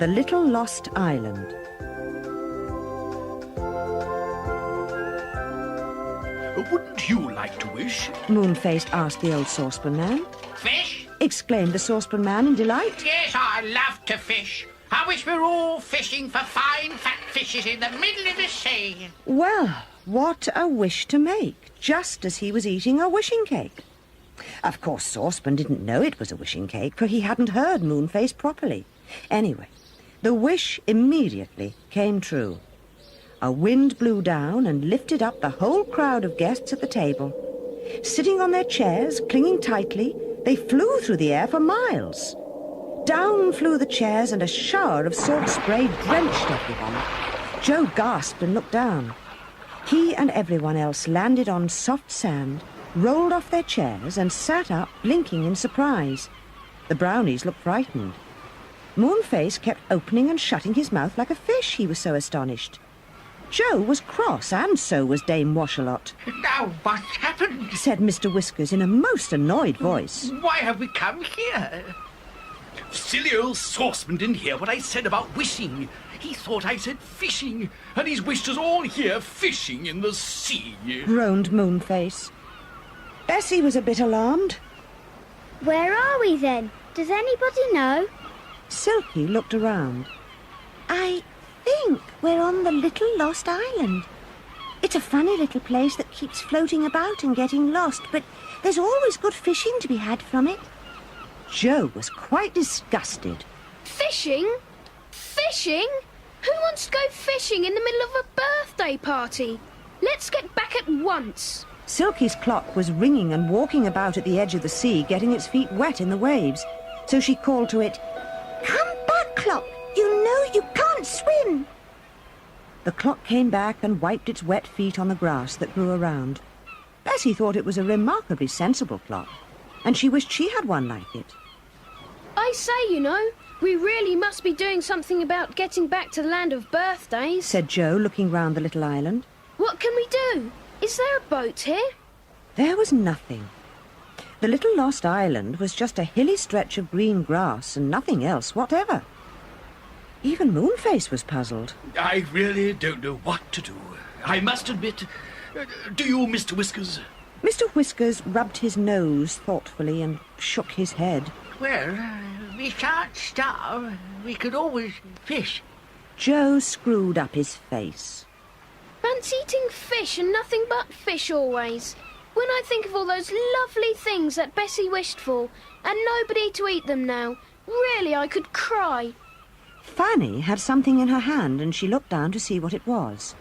The Little Lost Island. Wouldn't you like to wish? Moon-faced asked the old saucepan man. Fish? Exclaimed the saucepan man in delight. Yes, I love to fish. I wish we were all fishing for fine fat fishes in the middle of the sea. Well, what a wish to make, just as he was eating a wishing cake. Of course, Saucepan didn't know it was a wishing cake, for he hadn't heard Moonface properly. Anyway, the wish immediately came true. A wind blew down and lifted up the whole crowd of guests at the table. Sitting on their chairs, clinging tightly, they flew through the air for miles. Down flew the chairs and a shower of salt spray drenched everyone. Joe gasped and looked down. He and everyone else landed on soft sand, rolled off their chairs and sat up, blinking in surprise. The brownies looked frightened. Moonface kept opening and shutting his mouth like a fish, he was so astonished. Joe was cross, and so was Dame Washalot. Now, what's happened? Said Mr. Whiskers in a most annoyed voice. Why have we come here? Silly old saucepan didn't hear what I said about wishing. He thought I said fishing, and he's wished us all here fishing in the sea. Groaned Moonface. Bessie was a bit alarmed. Where are we then? Does anybody know? Silky looked around. I think we're on the Little Lost Island. It's a funny little place that keeps floating about and getting lost, but there's always good fishing to be had from it. Joe was quite disgusted. Fishing? Fishing? Who wants to go fishing in the middle of a birthday party? Let's get back at once. Silky's clock was ringing and walking about at the edge of the sea, getting its feet wet in the waves. So she called to it, "Come back, clock. You know you can't swim." The clock came back and wiped its wet feet on the grass that grew around. Bessie thought it was a remarkably sensible clock, and she wished she had one like it. I say, you know, we really must be doing something about getting back to the land of birthdays, Said Joe, looking round the little island. What can we do? Is there a boat here? There was nothing. The Little Lost Island was just a hilly stretch of green grass and nothing else whatever. Even Moonface was puzzled. I really don't know what to do. I must admit. Do you, Mr. Whiskers? Mr. Whiskers rubbed his nose thoughtfully and shook his head. Well, we shan't starve. We could always fish. Joe screwed up his face. Fancy eating fish and nothing but fish always. When I think of all those lovely things that Bessie wished for, and nobody to eat them now, really I could cry. Fanny had something in her hand and she looked down to see what it was.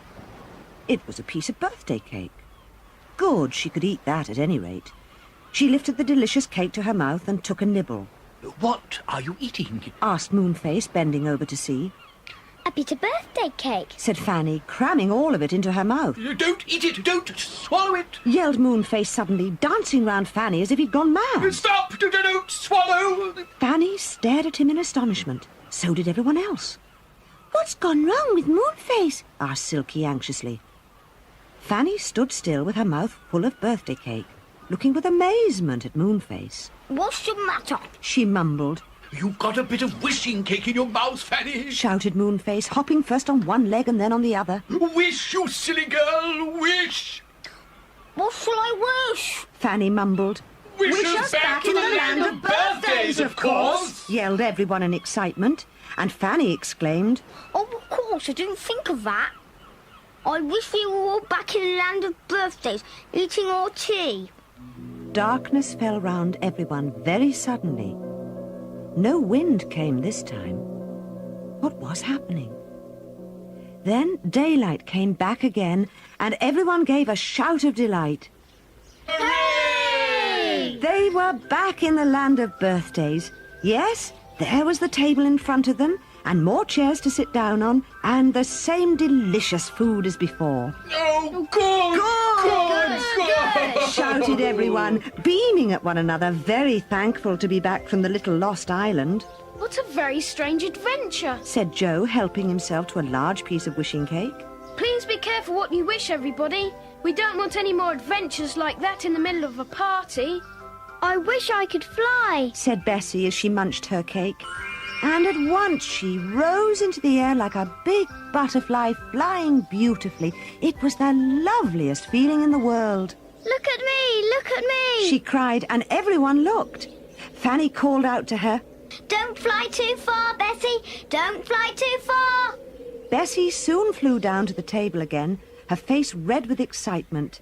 It was a piece of birthday cake. Good, she could eat that at any rate. She lifted the delicious cake to her mouth and took a nibble. What are you eating? Asked Moonface, bending over to see. A bit of birthday cake. Said Fanny, cramming all of it into her mouth. Don't eat it! Don't swallow it! Yelled Moonface suddenly, dancing round Fanny as if he'd gone mad. Stop! Don't swallow! Fanny stared at him in astonishment. So did everyone else. "What's gone wrong with Moonface?" asked Silky anxiously. Fanny stood still with her mouth full of birthday cake, looking with amazement at Moonface. What's the matter? She mumbled. You've got a bit of wishing cake in your mouth, Fanny. Shouted Moonface, hopping first on one leg and then on the other. Wish, you silly girl, wish! What shall I wish? Fanny mumbled. Wish us back in the land of birthdays, of course! Yelled everyone in excitement, and Fanny exclaimed, Oh, of course, I didn't think of that. I wish we were all back in the land of birthdays, eating our tea. Darkness fell round everyone very suddenly. No wind came this time. What was happening? Then daylight came back again, and everyone gave a shout of delight. Hooray! They were back in the land of birthdays. Yes, there was the table in front of them, and more chairs to sit down on, and the same delicious food as before. Oh, good! Shouted everyone, beaming at one another, very thankful to be back from the Little Lost Island. What a very strange adventure. Said Joe, helping himself to a large piece of wishing cake. Please be careful what you wish, everybody. We don't want any more adventures like that in the middle of a party. I wish I could fly. Said Bessie as she munched her cake. And at once she rose into the air like a big butterfly, flying beautifully. It was the loveliest feeling in the world. Look at me! Look at me! She cried, and everyone looked. Fanny called out to her. Don't fly too far, Bessie! Don't fly too far! Bessie soon flew down to the table again, her face red with excitement.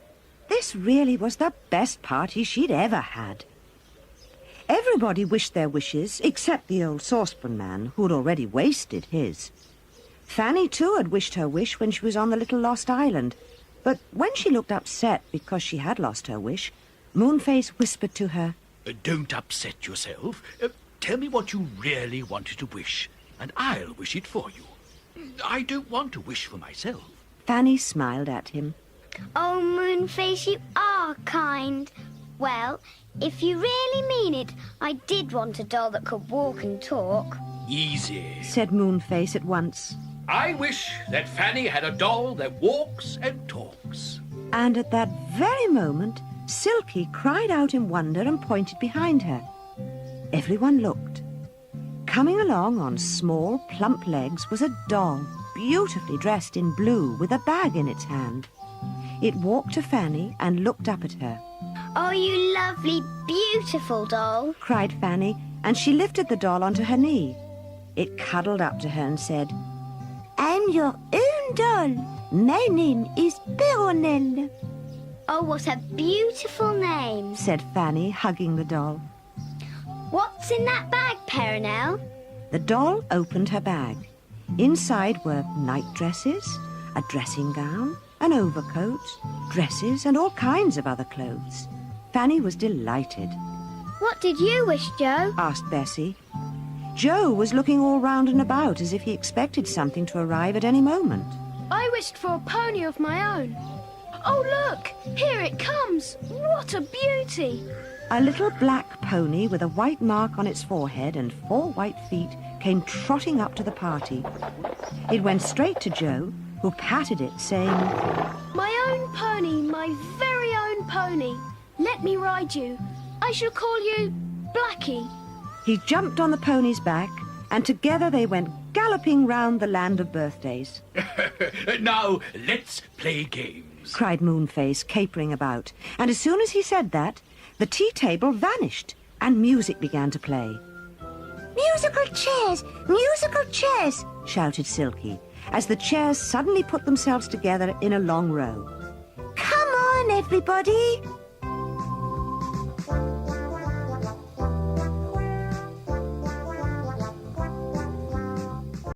This really was the best party she'd ever had. Everybody wished their wishes, except the old saucepan man, who'd already wasted his. Fanny, too, had wished her wish when she was on the little lost island. But when she looked upset because she had lost her wish, Moonface whispered to her, Don't upset yourself. Tell me what you really wanted to wish, and I'll wish it for you. I don't want to wish for myself. Fanny smiled at him. Oh, Moonface, you are kind. Well, if you really mean it, I did want a doll that could walk and talk. Easy, said Moonface at once. I wish that Fanny had a doll that walks and talks. And at that very moment, Silky cried out in wonder and pointed behind her. Everyone looked. Coming along on small, plump legs was a doll, beautifully dressed in blue with a bag in its hand. It walked to Fanny and looked up at her. Oh, you lovely, beautiful doll, cried Fanny, and she lifted the doll onto her knee. It cuddled up to her and said, I'm your own doll. My name is Peronelle. Oh, what a beautiful name, said Fanny, hugging the doll. What's in that bag, Peronelle? The doll opened her bag. Inside were night dresses, a dressing gown, an overcoat, dresses, and all kinds of other clothes. Fanny was delighted. What did you wish, Joe? Asked Bessie. Joe was looking all round and about as if he expected something to arrive at any moment. I wished for a pony of my own. Oh, look! Here it comes! What a beauty! A little black pony with a white mark on its forehead and 4 white feet came trotting up to the party. It went straight to Joe, who patted it, saying, My own pony, my very own pony. Let me ride you. I shall call you Blackie. He jumped on the pony's back, and together they went galloping round the land of birthdays. Now, let's play games, cried Moonface, capering about. And as soon as he said that, the tea table vanished, and music began to play. Musical chairs! Musical chairs! Shouted Silky, as the chairs suddenly put themselves together in a long row. Come on, everybody!